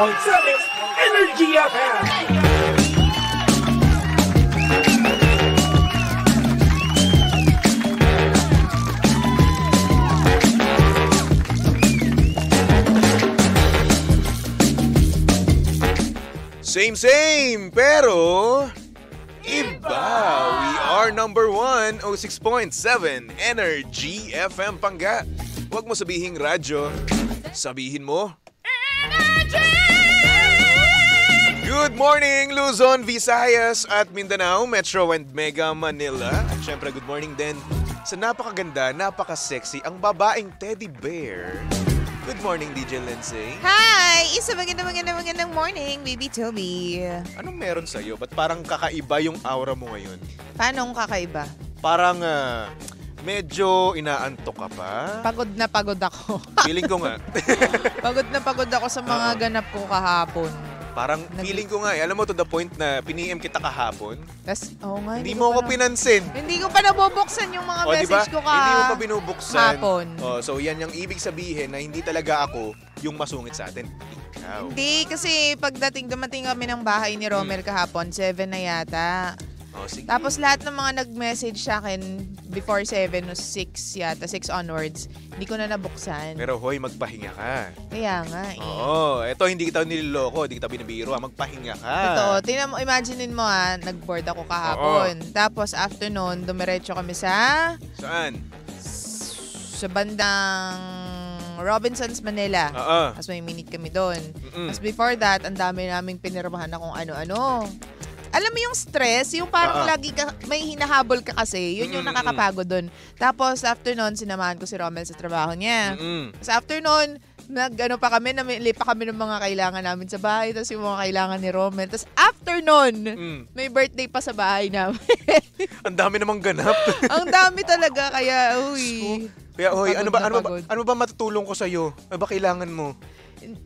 Energy FM. Same, pero iba. We are number 1, 06.7 Energy FM Pangga. Huwag mo sabihing radyo, sabihin mo Good morning, Luzon, Visayas at Mindanao, Metro and Mega Manila. At syempre, good morning din sa napakaganda, napaka-sexy, ang babaeng teddy bear. Good morning, DJ Lindsay. Hi! Isa magandang morning, baby Toby. Anong meron sa'yo? Ba't parang kakaiba yung aura mo ngayon? Paano kakaiba? Parang medyo inaantok ka pa. Pagod na pagod ako. Feeling ko nga. Pagod na pagod ako sa mga ganap ko kahapon. Parang feeling ko nga, alam mo to the point na piniem kita kahapon. Tas, nga. Hindi mo ako pinansin. Hindi ko pa nabubuksan yung mga message ko Hindi mo pa binubuksan. Hapon. So yan yung ibig sabihin na hindi talaga ako yung masungit sa atin. Ikaw. Hindi, kasi dumating kami ng bahay ni Romel kahapon, 7 na yata. Sige. Tapos lahat ng mga nag-message sa akin before 7 o 6 yata, 6 onwards, hindi ko na nabuksan. Pero hoy, magpahinga ka. Kaya nga eh. Oo, eto hindi kita niloloko, hindi kita binibiro, magpahinga ka. Ito, imaginein mo nag-board ako kahapon. Tapos afternoon, dumiretso kami sa... Saan? Sa bandang Robinsons, Manila. Tapos may minute kami doon. Tapos before that, ang dami naming pinirmahan na kung ano-ano. Alam mo yung stress, yung parang lagi ka, may hinahabol ka kasi, yun yung nakakapagod doon. Tapos after nun, sinamahan ko si Romel sa trabaho niya. Tapos after nun, namili pa kami ng mga kailangan namin sa bahay, tapos yung mga kailangan ni Romel. Tapos after nun, may birthday pa sa bahay namin. Ang dami namang ganap. Ang dami talaga, kaya uy. Kaya hoy, ano ba matutulong ko sa'yo? Ano ba kailangan mo?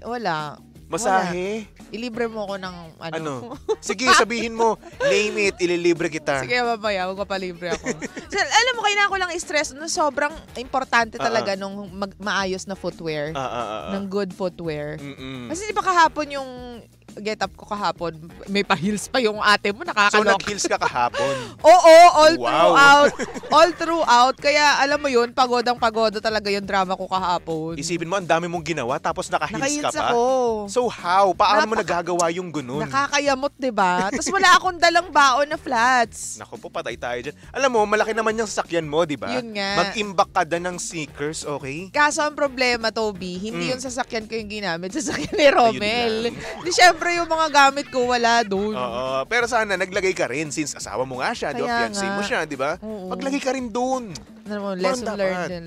Wala. Masahe? Ilibre mo ako ng ano? Sige, sabihin mo. Name it, ililibre kita. Sige, mamaya. Magpapalibre ako. So, alam mo, kailangan ko lang i-stress na sobrang importante talaga nung maayos na footwear. Ng good footwear. Kasi di ba kahapon yung get up ko kahapon, may pa-heels pa yung ate mo, nakakalok. So, nag-heels ka kahapon? Oo, all throughout. Kaya, alam mo yun, pagoda talaga yung drama ko kahapon. Isipin mo, ang dami mong ginawa, tapos naka-heels ka pa? Ako. So, how? Paano mo nagagawa yung ganun? Nakakayamot, diba? Tapos wala akong dalang baon na flats. Naku po, patay tayo dyan. Alam mo, malaki naman yung sasakyan mo, diba? Yun nga. Mag-imbak ka na ng sneakers, okay? Kaso ang problema, Toby, hindi yung sasakyan ko yung ginamit, sasakyan ni Romel. Di syempre yung mga gamit ko wala doon. Oo, pero sana naglagay ka rin since asawa mo nga siya, fiancé mo siya, di ba? Maglagay ka rin doon. Lesson learned.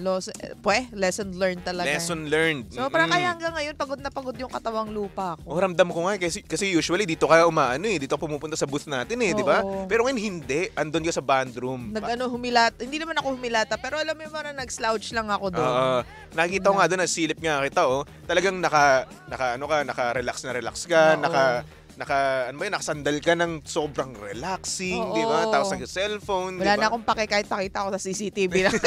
Lesson learned talaga. Lesson learned. So parang kaya hanggang ngayon pagod na pagod yung katawang lupa ko. Ramdam ko nga kasi usually dito ka dito ka pumupunta sa booth natin di ba? Pero ngayon hindi, andun ka sa band room. Humilata. Hindi naman ako humilata, pero alam mo yung parang nag-slouch lang ako doon. Nakita ko nga doon, silip nga kita talagang naka-relax ka, nakasandal ka ng sobrang relaxing, di ba? Tapos nag-cellphone, di ba? Wala na akong pake kahit nakita ko sa CCTV lang.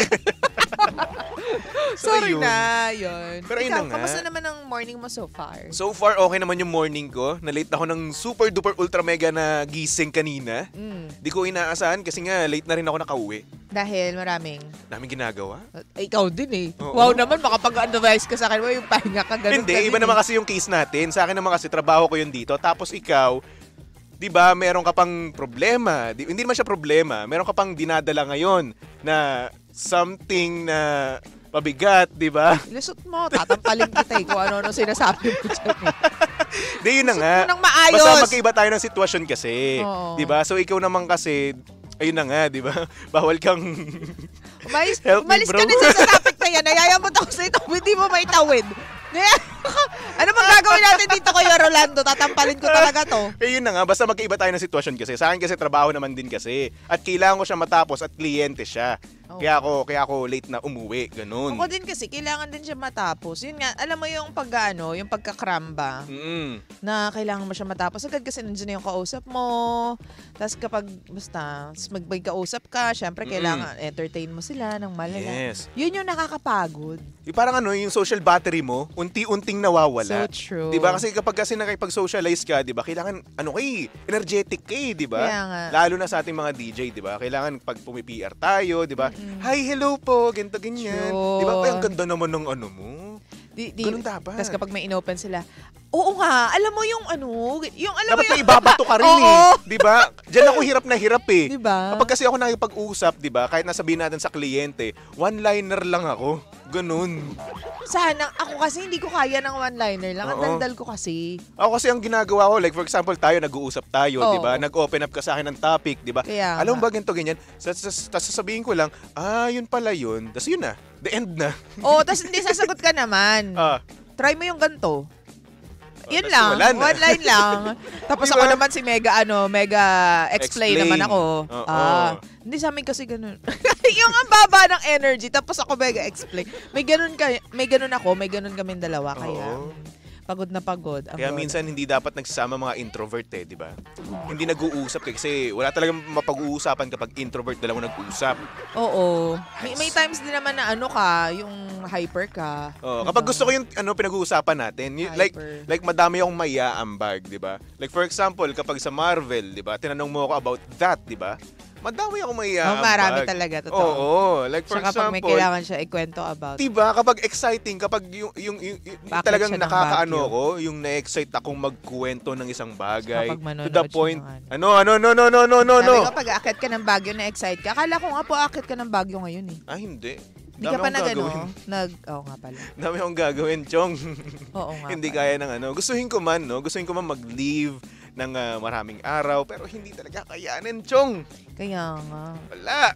Sorry na, yun. Pero yun na nga. Kamusta naman ang morning mo so far? So far, okay naman yung morning ko. Na-late ako ng super duper ultra mega na gising kanina. Di ko inaasahan kasi nga late na rin ako nakauwi. Dahil maraming ginagawa. Ikaw din eh. Wow naman, makapag-advise ka sa akin. Yung pahinga ka, ganun. Hindi, iba naman kasi yung case natin. Sa akin naman kasi trabaho ko yun dito. Tapos ikaw, di ba, meron ka pang problema. Hindi naman siya problema. Meron ka pang dinadala ngayon na something na mabigat, di ba? Lusot mo, tatampalin kita kung ano sinasabi mo dyan eh. Di, yun na nga. Nang maayos. Basta magkaiba tayo ng sitwasyon kasi. Di ba? So ikaw naman kasi, ayun na nga, di ba? Bawal kang umalis ka na sa topic na yan. Nayayamot ako sa ito. Hindi mo maitawid. Ano bang gagawin natin dito Kuya Rolando? Tatampalin ko talaga to. Yun na nga, basta magkaiba tayo ng sitwasyon kasi. Sa akin kasi trabaho naman din kasi. At kailangan ko siya matapos at kliyente siya. Kaya ako late na umuwi, ganun. Ako din kasi, kailangan din siya matapos. Yun nga, alam mo yung yung pagkakramba, na kailangan mo siya matapos. Agad kasi nandiyan na yung kausap mo. Tapos kapag, may kausap ka, syempre kailangan entertain mo sila ng malala. Yes. Yun yung nakakapagod. Yung parang yung social battery mo, unti-unting nawawala. So true. 'Di ba? Kasi kapag nakipag-socialize ka, 'di ba? Kailangan energetic ka, 'di ba? Lalo na sa ating mga DJ, 'di ba? Kailangan pag pumi-PR tayo, 'di ba? Hi, hello po, ganito ganyan. 'Di ba? Ay, ang ganda naman ng ano mo. Ganun dapat. Tapos kapag may inopen sila, oo nga, alam mo yung dapat may ibabato ka rin di ba? Diyan ako hirap na hirap eh. Diba? Kapag kasi ako nakipag-usap, di ba? Kahit nasabihin natin sa kliyente, one-liner lang ako. Ganun. Sana, ako kasi hindi ko kaya ng one-liner lang. Ang dandal ko kasi. Ako kasi ang ginagawa ko, like for example, nag-uusap tayo, di ba? Nag-open up ka sa akin ng topic, di ba? Alam mo ba ganito, ganyan? Tapos sasabihin ko lang, yun pala yun. Tapos yun na. The end na. Tapos hindi sasagot ka naman. Try mo yung ganito. Yun lang, one line lang. Tapos diba? ako naman si Mega explain naman ako. Hindi sa amin kasi ganun. Yung ang baba ng energy, tapos ako Mega explain. May ganun ako, may ganun kaming dalawa. Kaya pagod na pagod. Kaya minsan hindi dapat nagsasama mga introvert di ba? Hindi nag-uusap kasi wala talagang mapag-uusapan kapag introvert dalawa nag-uusap. Oo. May times din naman na yung hyper ka. Kapag gusto ko yung pinag-uusapan natin, like madami akong maiaambag, di ba? Like for example, kapag sa Marvel, di ba? Tinanong mo ako about that, di ba? Madami akong maiaambag. Marami talaga, totoo. Oo. Like for example, kapag may kailangan siya ikwento about. Diba? Kapag exciting, kapag yung talagang nakakaano ko, yung na-excite akong magkwento ng isang bagay. To the point. No. Sabi ko, pag aakit ka ng Baguio, na-excite ka. Akala ko nga po, aakit ka ng Baguio ngayon eh. Hindi. Hindi ka pa oo nga pala. Dami akong gagawin, Chong. Oo nga. Hindi kaya ng Gustuhin ko man mag-leave ng maraming araw, pero hindi talaga kayanin, Chong. Kaya nga. Wala.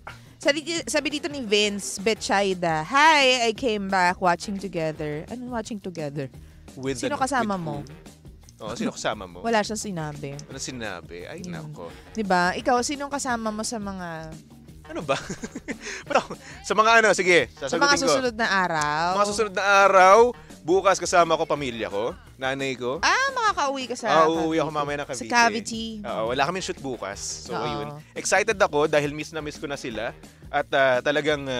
Sabi dito ni Vince Betsaida, hi, I came back watching together. Anong watching together? Sino kasama mo? Sino kasama mo? Wala siyang sinabi. Wala sinabi? Ay, nako. Diba? Ikaw, sinong kasama mo sa mga... Ano ba? Sa mga sige, sasagutin ko. Sa mga susunod na araw? Mga susunod na araw, bukas kasama ko pamilya ko, nanay ko. Makakauwi ka sa uuwi ako mamaya ng Cavite. Sa Cavite. Wala kaming shoot bukas. So, ayun. Excited ako dahil miss ko na sila. At talagang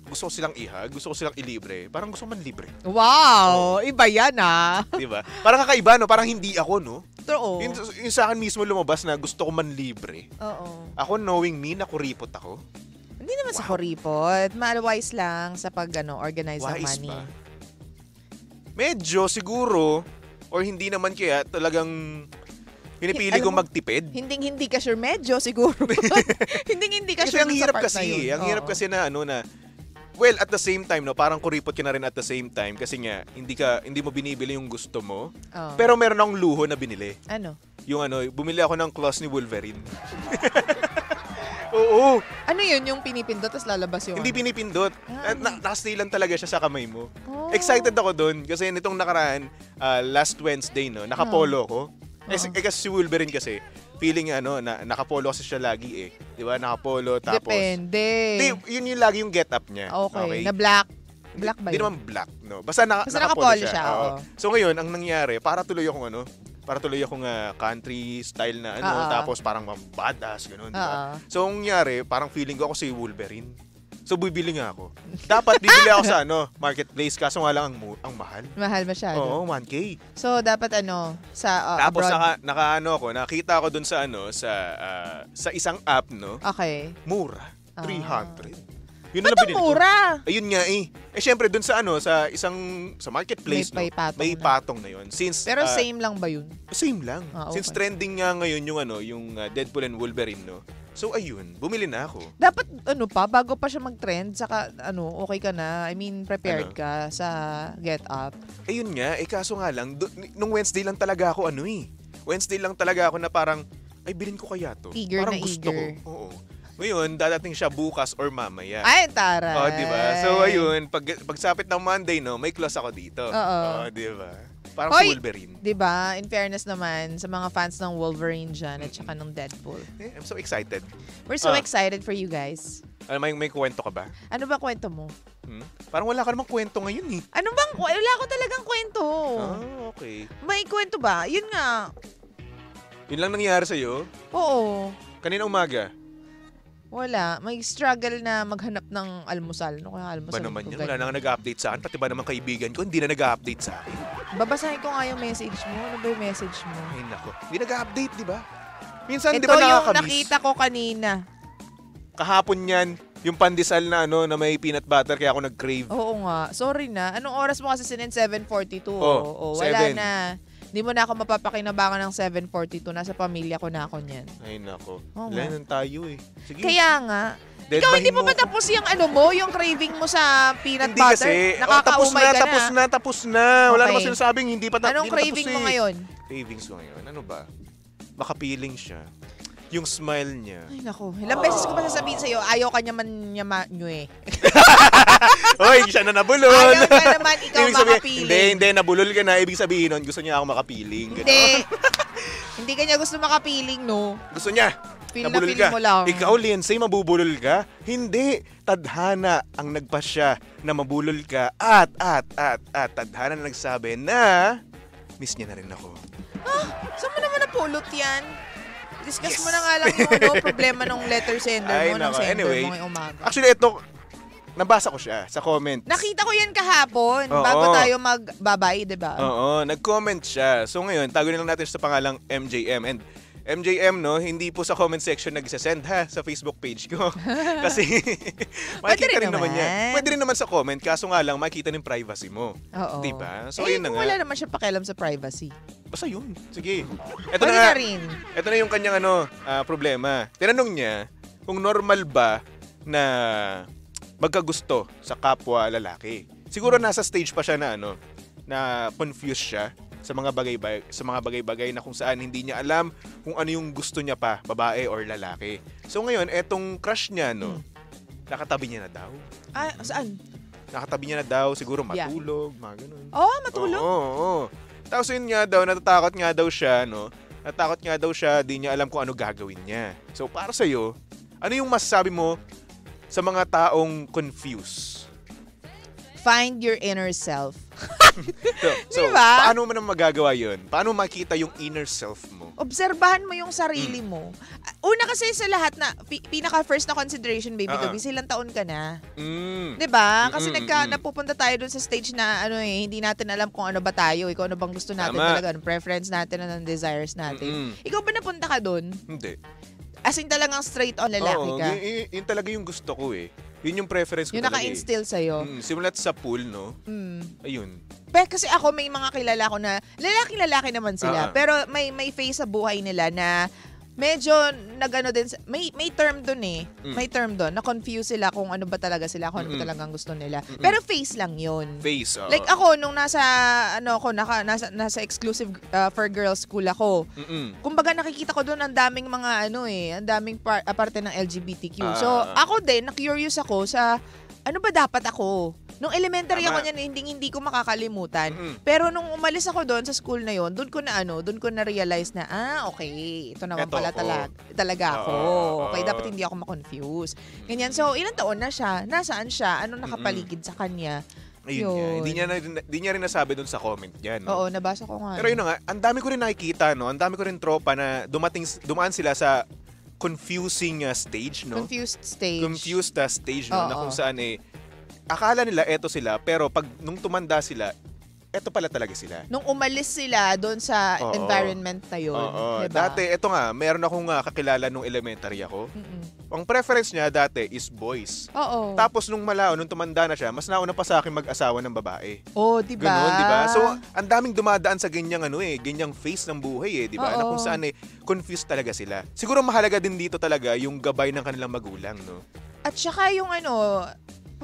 gusto ko silang ihag, gusto ko silang ilibre. Parang gusto ko man libre. Wow! Iba yan Diba? Parang kakaiba, no? Parang hindi ako, no? Oo. Yung sa akin mismo lumabas na gusto ko man libre. Oo. Ako, knowing me, nakuripot ako. Hindi naman sa kuripot. Wise lang sa organize ng money. Ba? Medyo, siguro, or hindi naman kaya talagang pinipili kong magtipid. Hindi ka sure, medyo siguro. hindi ka sure ang hirap kasi. Ang hirap kasi na well, at the same time, no, parang kuripot ka na rin at the same time kasi nga hindi mo binibili yung gusto mo. Pero meron akong luho na binili. Ano? Yung bumili ako ng claws ni Wolverine. Oo. Ano yun? Yung pinipindot tapos lalabas yung Hindi pinipindot. Nakastay lang talaga siya sa kamay mo. Excited ako doon kasi nitong nakaraan, last Wednesday, no, nakapolo ko. Kasi si Wolverine kasi, feeling na nakapolo kasi siya lagi eh. Di ba? Nakapolo tapos... Depende. Yun yung lagi yung get up niya. Okay. Na black. Black ba yun? Hindi naman black, no. Basta nakapolo siya. So ngayon, ang nangyari, para tuloy akong country style na tapos parang badass, gano'n. Diba? So ang nangyari, parang feeling ko ako si Wolverine. So bibili nga ako. Dapat bibili ako sa marketplace, kaso nga lang ang mahal. Mahal masyado. Oo, 1K. So dapat sa tapos abroad. nakita ko dun sa sa isang app, no? Okay. Mura. 300. Yun na binili ko. Mura? Ayun nga eh. Syempre dun sa sa marketplace, may patong na yun. Pero same lang ba yun? Same lang. Okay. Since trending nga ngayon yung Deadpool and Wolverine, no? So ayun, bumili na ako. Dapat bago pa siya mag-trend, saka okay ka na. I mean, prepared ka sa get up. Ayun nga, kaso nga lang nung Wednesday lang talaga ako Wednesday lang talaga ako na parang bilhin ko kaya to. Parang gusto ko. Oo. Ngayon, dadating siya bukas or mamaya. Ay, taray. Diba? So ayun, pagsapit ng Monday, no, may clause ako dito. Oo. Diba? Parang si Wolverine. Diba? In fairness naman, sa mga fans ng Wolverine dyan at saka ng Deadpool. I'm so excited. We're so excited for you guys. May kwento ka ba? Ano ba kwento mo? Parang wala ka namang kwento ngayon eh. Wala ko talagang kwento. Okay. May kwento ba? Yun nga. Yun lang nangyari sa'yo? Oo. Kanina umaga? Wala. May struggle na maghanap ng almusal. Ano kaya almusal? Ba naman yan? Wala na nga nag-update sa akin. Pati ba naman kaibigan ko, hindi na nag-update sa akin. Babasahin ko nga yung message mo. Ano ba yung message mo? Ay, nako. Hindi nag-update, di ba? Minsan, di Ito ba yung nakakamiss? nakita ko kanina. Kahapon yan, yung pandesal na na may peanut butter, kaya ako nag-crave. Oo nga. Sorry na. Anong oras mo kasi sinin? 7:42. Oh, Wala 7. na. Hindi mo na ako mapapakinabangan ng 7:42. Nasa pamilya ko na ako niyan. Ay, nako. Oo Wala nga. nang tayo eh. Sige. Kaya nga. Deadbahin Ikaw hindi mo. pa ba tapos yung yung craving mo sa peanut Hindi butter? kasi. Nakakaumay ka na. Tapos na. Wala Okay. naman sinasabing hindi pa Anong hindi pa craving tapos mo eh. ngayon? Cravings ko ngayon? Ano ba? Makapiling siya. Yung smile niya. Ay, naku. Ilang beses ko pa sasabihin sa'yo, ayaw ka nyo eh. Hoy, siya na nabulol. Ayaw ka naman ikaw Ibig sabihin, makapiling. Hindi, nabulol ka na. Ibig sabihin nun, gusto niya ako makapiling. Ganun. Hindi. Hindi ka niya gusto makapiling, no? Gusto niya. Feel na Nabulol feel ka. mo lang. Ikaw, Lindsay, mabubulol ka? Hindi. Tadhana ang nagpasya na mabulol ka at Tadhana na nagsabi na miss niya na rin ako. Saan mo naman napulot yan? Discuss Yes. mo na nga lang yung problema ng letter sender Ay, mo, ng nako. sender Anyway, mo ngayong umaga. Actually, ito, nabasa ko siya sa comment. Nakita ko yan kahapon, Oo. bago tayo magbabay, di ba? Oo, nag-comment siya. So ngayon, tagunin lang natin siya sa pangalang MJM. And MJM, no, hindi po sa comment section nagsasend ha, sa Facebook page ko. Kasi makikita rin naman niya. Pwede rin naman sa comment, kaso nga lang makikita ng privacy mo. Oo. Diba? So yun na kung nga. wala naman siya pakialam sa privacy. Basta yun. Sige. Ito Pwede na nga. na rin. Ito na yung kanyang problema. Tinanong niya kung normal ba na magkagusto sa kapwa lalaki. Siguro nasa stage pa siya na na confused siya sa mga bagay-bagay na kung saan hindi niya alam kung ano yung gusto niya pa, babae or lalaki. So ngayon, etong crush niya, nakatabi niya na daw. Ah, saan? Nakatabi niya na daw, siguro Yeah. matulog, mga ganun. Oo, matulog. Oo. Tapos yun nga daw, natatakot nga daw siya, Natatakot nga daw siya, di niya alam kung ano gagawin niya. So para sa'yo, ano yung masasabi mo sa mga taong confused? Find your inner self. So Diba? paano mo naman magagawa yun? Paano makita yung inner self mo? Obserbahan mo yung sarili mo. Una kasi sa lahat na, pinaka-first na consideration, baby Dobby, ilang taon ka na. Mm. 'Di ba? Kasi napupunta tayo dun sa stage na hindi natin alam kung ano ba tayo, ikaw ano bang gusto natin Tama. talaga, anong preference natin, anong desires natin. Ikaw ba napunta ka dun? Hindi. As in talagang straight on lalaki Oo, ka. yun talaga yung gusto ko eh. Yun yung preference ko Yung talaga naka-instill sa'yo. Simulat sa pool, Mm. Ayun. Pero kasi ako may mga kilala ko na lalaki naman sila, Ah. pero may phase sa buhay nila na medyo nagano din may term doon eh. May term doon na confuse sila kung ano ba talaga sila, kung ano ba talagang gusto nila. Pero phase lang 'yon. Face. Like ako nung nasa nasa exclusive for girls school ako. Kumbaga nakikita ko doon ang daming mga ang daming parte ng LGBTQ. So ako din na-curious ako sa ano ba dapat ako? Nung elementary Tama. ako niyan, hindi ko makakalimutan. Pero nung umalis ako doon sa school na yon, doon ko na realize na okay, ito naman Eto pala ako. talaga ako. Oo. Okay, dapat hindi ako ma-confuse. Ganyan. So, ilang taon na siya? Nasaan siya? Anong nakapaligid sa kanya? Ayun nga. Hindi niya rin nasabi doon sa comment niya, no? Oo, nabasa ko nga. Pero yun na nga, ang dami ko rin nakikita, no? Ang dami ko rin tropa na dumaan sila sa confusing stage, no? Confused stage. Confused stage, no? Na Oo. kung saan akala nila eto sila, pero nung tumanda sila, eto pala talaga sila. Nung umalis sila doon sa Oo. environment na yun. Oo. Diba? Dati, eto nga, meron akong kakilala nung elementary ako. Ang preference niya dati is boys. Oo. Tapos nung tumanda na siya, mas nauna pa sa akin mag-asawa ng babae. Oh, di ba? Ganun, di ba? So, ang daming dumadaan sa ganyang ganyang phase ng buhay di ba? Na Oo. kung saan confused talaga sila. Siguro mahalaga din dito talaga yung gabay ng kanilang magulang, no? At saka yung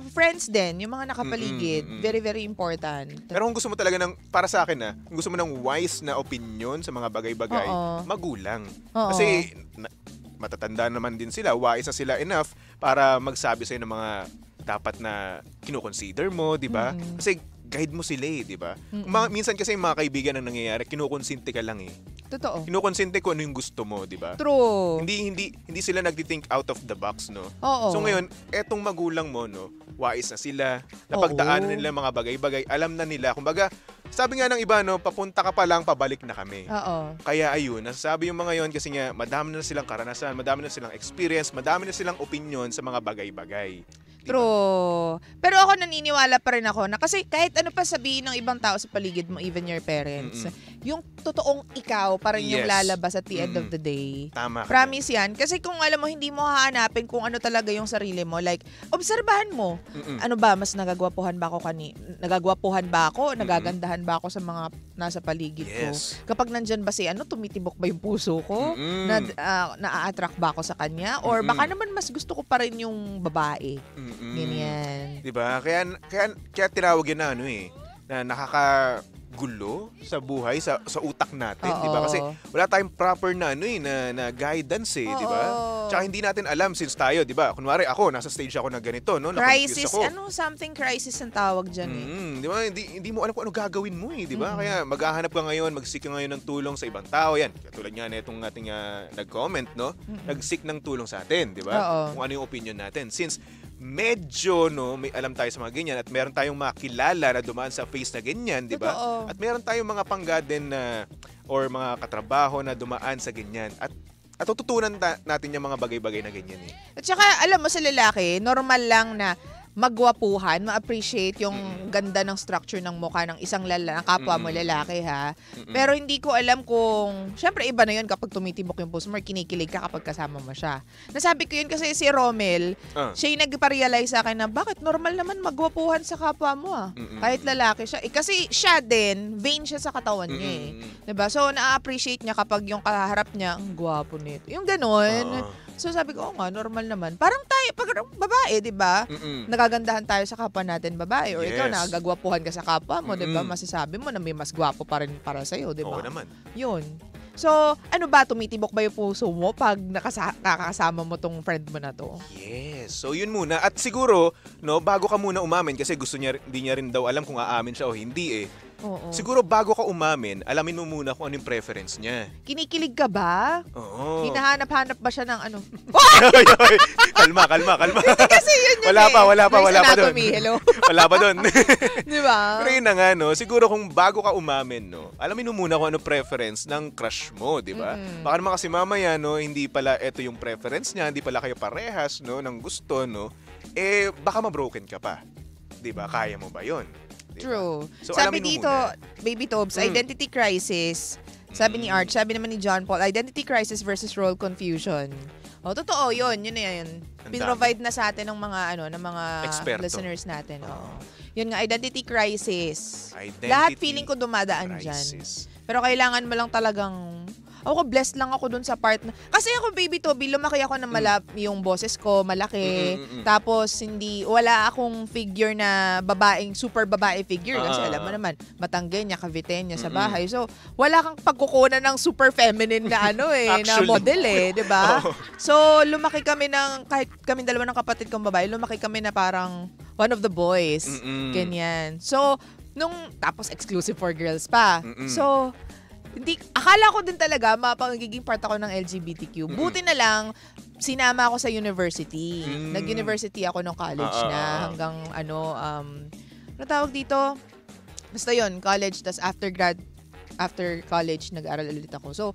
friends din, yung mga nakapaligid, very, very important. Pero kung gusto mo talaga para sa akin kung gusto mo ng wise na opinion sa mga bagay-bagay, Oo. magulang. Oo. Kasi matatanda naman din sila, wise na sila enough para magsabi sa'yo ng mga dapat na kinoconsider mo, di ba? Kasi guide mo sila di ba? Minsan kasi yung mga kaibigan ang nangyayari, kinukonsinte ka lang Totoo. Kinukonsinte ko ano yung gusto mo, di ba? True. Hindi sila nagti-think out of the box, no? Oo. So ngayon, etong magulang mo, no, wise na sila, napagdaanan Oo. nila mga bagay-bagay, alam na nila, kumbaga, Sabi nga ng iba, no, papunta ka pa lang, pabalik na kami. Oo. Kaya ayun, nasasabi yung mga yon kasi nga, madami na silang karanasan, madami na silang experience, madami na silang opinion sa mga bagay-bagay. Diba? True. Pero ako naniniwala pa rin ako na kasi kahit ano pa sabihin ng ibang tao sa paligid mo, even your parents, yung totoong ikaw pa rin yung lalabas at the end of the day. Tama ka. Promise yan. Kasi kung alam mo, hindi mo hahanapin kung ano talaga yung sarili mo. Like, obserbahan mo. Ano ba, mas nagagwapuhan ba ako nagagwapuhan ba ako? Nagagandahan ba ako sa mga nasa paligid ko? Kapag nandyan ba si tumitibok ba yung puso ko? Na-attract ba ako sa kanya? Or baka naman mas gusto ko pa rin yung babae. Ganyan. Diba? Kaya tinawag yan na na nakakagulo sa buhay, sa utak natin, diba? Kasi wala tayong proper na na guidance diba? Tsaka hindi natin alam since tayo, diba? Kunwari ako, nasa stage ako na ganito, no? Crisis, something crisis ang tawag dyan diba? Hindi mo alam kung ano gagawin mo diba? Kaya maghahanap ka ngayon, mag-seek ka ngayon ng tulong sa ibang tao. Yan, katulad nga na itong ating nag-comment, no? Nag-seek ng tulong sa atin, diba? Kung ano yung opinion natin. Since medyo may alam tayo sa mga ganyan at meron tayong makilala na dumaan sa face na ganyan, di ba? At meron tayong mga panggaden na or mga katrabaho na dumaan sa ganyan at tututunan natin yung mga bagay-bagay na ganyan At saka alam mo sa lalaki, normal lang na magwapuhan, ma-appreciate yung ganda ng structure ng mukha ng isang kapwa mo lalaki ha. Pero hindi ko alam kung, syempre iba na yun kapag tumitibok yung puso mo, kinikilig ka kapag kasama mo siya. Nasabi ko yun kasi si Romel, siya yung nagpa-realize sa akin na bakit normal naman magwapuhan sa kapwa mo kahit lalaki siya. Kasi siya din, vain siya sa katawan niya Diba? So na-appreciate niya kapag yung kaharap niya, ang gwapo nito. Yung ganun. So sabi ko, nga, normal naman. Parang tayo, pag babae, di ba? Nagagandahan tayo sa kapwa natin babae. Or ikaw, nagagwapuhan ka sa kapwa mo, di ba? Masasabi mo na may mas gwapo pa rin para sa'yo, di ba? Oo naman. Yun. So, ano ba, tumitibok ba yung puso mo pag nakakasama mo tong friend mo na to? Yes. So, yun muna. At siguro, bago ka muna umamin, kasi hindi niya rin daw alam kung aamin siya o hindi Oo. Siguro bago ka umamin, alamin mo muna kung ano yung preference niya. Kinikilig ka ba? Oo. Hinahanap-hanap ba siya ng ano? Kalma. Kasi yun wala pa doon. Hello? Wala pa doon. Di ba? Pero yun na nga, siguro kung bago ka umamin, alamin mo muna kung ano preference ng crush mo, di ba? Baka naman kasi mamaya, hindi pala ito yung preference niya, hindi pala kayo parehas, ng gusto, baka ma-broken ka pa. Di ba? Kaya mo ba yun? Diba? True. So, sabi dito, Baby Tobes, identity crisis. Sabi ni Art, sabi naman ni John Paul, identity crisis versus role confusion. Totoo yun. Yun na yun. Pinrovide na sa atin ng mga Eksperto. listeners natin. Yun nga, identity crisis. Lahat feeling ko dumadaan dyan. Pero kailangan mo lang talagang ako blessed lang ako dun sa part na, kasi ako Baby Toby, lumaki ako na yung boses ko malaki, tapos wala akong figure na super babae figure, kasi alam mo naman, Batanggen niya, Cavite niya sa bahay, so wala kang pagkukunan ng super feminine na na model di ba? So lumaki kami kahit kami dalawa ng kapatid kong babae, lumaki kami na parang one of the boys, ganyan. So tapos exclusive for girls pa. So akala ko din talaga mapagiging part ako ng LGBTQ. Buti na lang, sinama ako sa university. Nag-university ako nung college na hanggang ano tawag dito? Basta yun, college, tas after college, nag-aral ulit ako. So,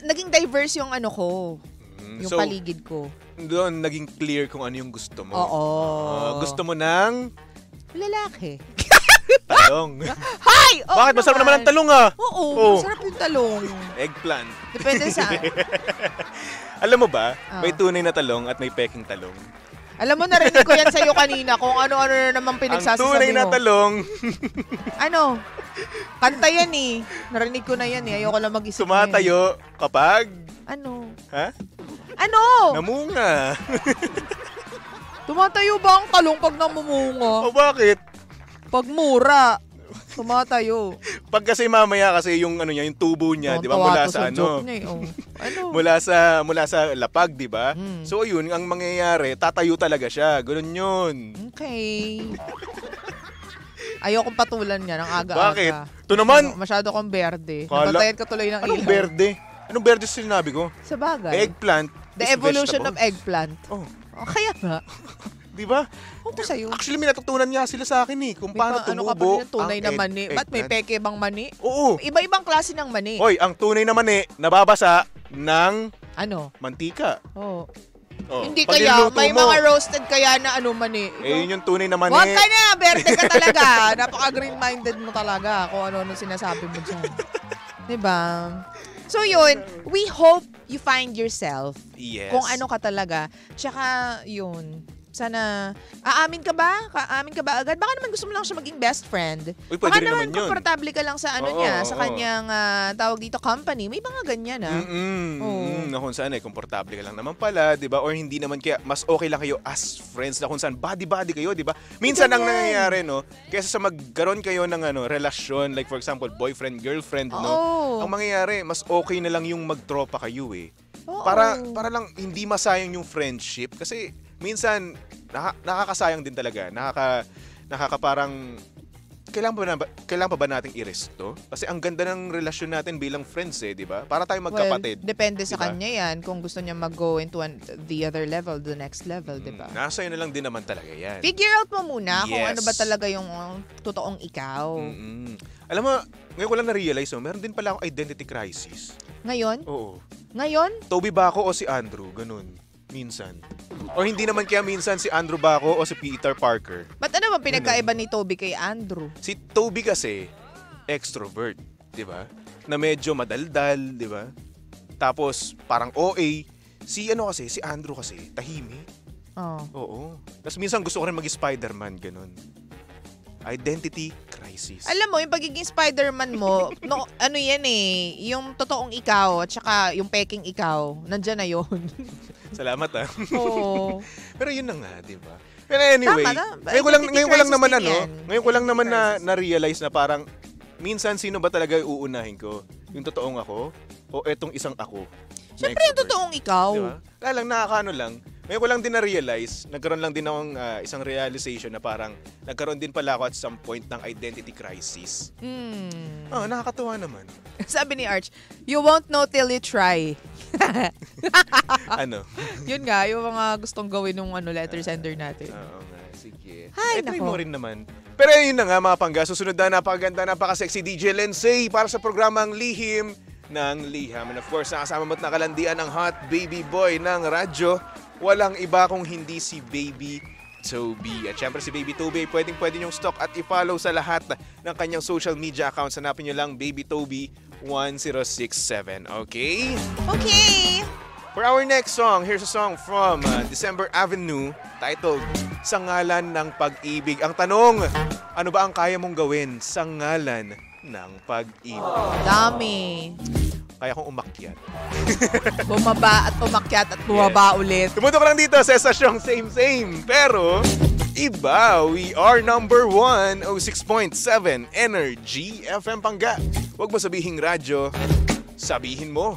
naging diverse yung ko, yung paligid ko. Doon, naging clear kung ano yung gusto mo. Oo. Gusto mo ng lalaki. Talong. Hi! Bakit? Masarap naman ang talong Oo, masarap yung talong. Eggplant. Depende sa... Alam mo ba, may tunay na talong at may peking talong. Alam mo, narinig ko yan sa'yo kanina kung ano-ano na naman pinagsasabi mo. Ang tunay na talong. Ano? Kanta yan Narinig ko na yan Ayoko lang mag-isip. Tumatayo kapag... Ano? Ha? Ano? Namunga. Tumatayo ba ang talong pag namumunga? O bakit? Pag mura, tumatayo. Pag kasi mamaya kasi yung yung tubo niya, 'di ba? Mula sa mula sa lapag, 'di ba? So yun, ang mangyayari, tatayo talaga siya. Ganun 'yun. Okay. Ayokong patulan niya ng aga-aga. Bakit? Ito naman. Masyado kong berde. Napatayan ka tuloy ng ilaw. Anong berde? Anong berde sinabi ko? Sa bagay. Eggplant. The evolution of eggplant. Oh. Kaya nga. Di ba? Ako sa'yo. Actually, may natutunan nga sila sa akin kung paano tumubo. Ano ka pa tunay na mani? Ba't may peke bang mani? Oo. Iba-ibang klase ng mani. Hoy, ang tunay na mani, nababasa ng mantika. Oo. Oh, hindi kaya, may mga roasted kaya na mani. Yun yung tunay na mani. Huwag ka na, berte ka talaga. Napaka-green-minded mo talaga kung ano sinasabi mo dyan. Diba? So yun, we hope you find yourself. Yes. Kung ano ka talaga. Tsaka yun, sana, aamin ka ba? Aamin ka ba agad? Baka naman gusto mo lang siya maging best friend. Uy, baka naman yun. komportable ka lang sa niya, sa kanyang tawag dito company. May mga ganyan na kung saan komportable ka lang naman pala, di ba? Or hindi naman kaya, mas okay lang kayo as friends na kung saan body-body kayo, di ba? Minsan ang nangyayari, no? Kaysa sa magkaroon kayo ng relasyon, like for example, boyfriend, girlfriend, no? Ang mangyayari, mas okay na lang yung magtropa kayo eh. Para lang hindi masayang yung friendship. Kasi minsan, nakakasayang din talaga. Nakaka parang, kailangan pa ba nating i-resto? Kasi ang ganda ng relasyon natin bilang friends di ba? Para tayong magkapatid. Well, depende sa kanya yan kung gusto niya mag-go into the other level, the next level, di ba? Nasa na lang din naman talaga yan. Figure out mo muna kung ano ba talaga yung totoong ikaw. Alam mo, ngayon ko lang na-realize, meron din pala akong identity crisis. Ngayon? Oo. Ngayon? Toby ba ako o si Andrew? Ganun. Minsan. O hindi naman kaya minsan si Andrew ba ako o si Peter Parker? Ba't ano ba pinagkaiba ni Toby kay Andrew? Si Toby kasi, extrovert, di ba? Na medyo madaldal, di ba? Tapos, parang OA. Si Andrew kasi, tahimik. Oo. Tapos minsan gusto ko rin mag-Spider-Man, ganun. Identity crisis. Alam mo, yung pagiging Spider-Man mo, yan yung totoong ikaw at saka yung peking ikaw, nandyan na yun. Salamat Oo. Pero yun na nga, di ba? Pero anyway, ngayon ko lang naman na-realize na parang, minsan sino ba talaga uunahin ko? Yung totoong ako? O etong isang ako? Siyempre yung totoong ikaw. Diba? Kaya lang, nakakano lang. Ngayon ko lang din na-realize, nagkaroon lang din akong isang realization na parang nagkaroon din pala ako at some point ng identity crisis. Nakakatuwa naman. Sabi ni Arch, you won't know till you try. Ano? Yun nga, yung mga gustong gawin ng letter sender natin. Oo nga, sige. Ay, try nako. mo rin naman. Pero yun na nga mga pangga, susunod na napakaganda, napaka-sexy DJ Lensay para sa programang Lihim ng Liham. And of course, nakasama mo't nakalandian ang hot baby boy ng radyo. Walang iba kung hindi si Baby Toby. At syempre si Baby Toby, pwede niyong stalk at i-follow sa lahat ng kanyang social media accounts. Hanapin niyo lang Baby Toby 1067. Okay? Okay. For our next song, here's a song from December Avenue titled Sa Ngalan ng Pag-ibig. Ang tanong, ano ba ang kaya mong gawin sa ngalan ng pag-ibig? Dami. Kaya kong umakyat. Bumaba at umakyat at bumaba ulit. Tumutok lang dito sa estasyong same. Pero, iba. We are number 1, 06.7 Energy FM Pangga. Huwag mo sabihing radyo, sabihin mo.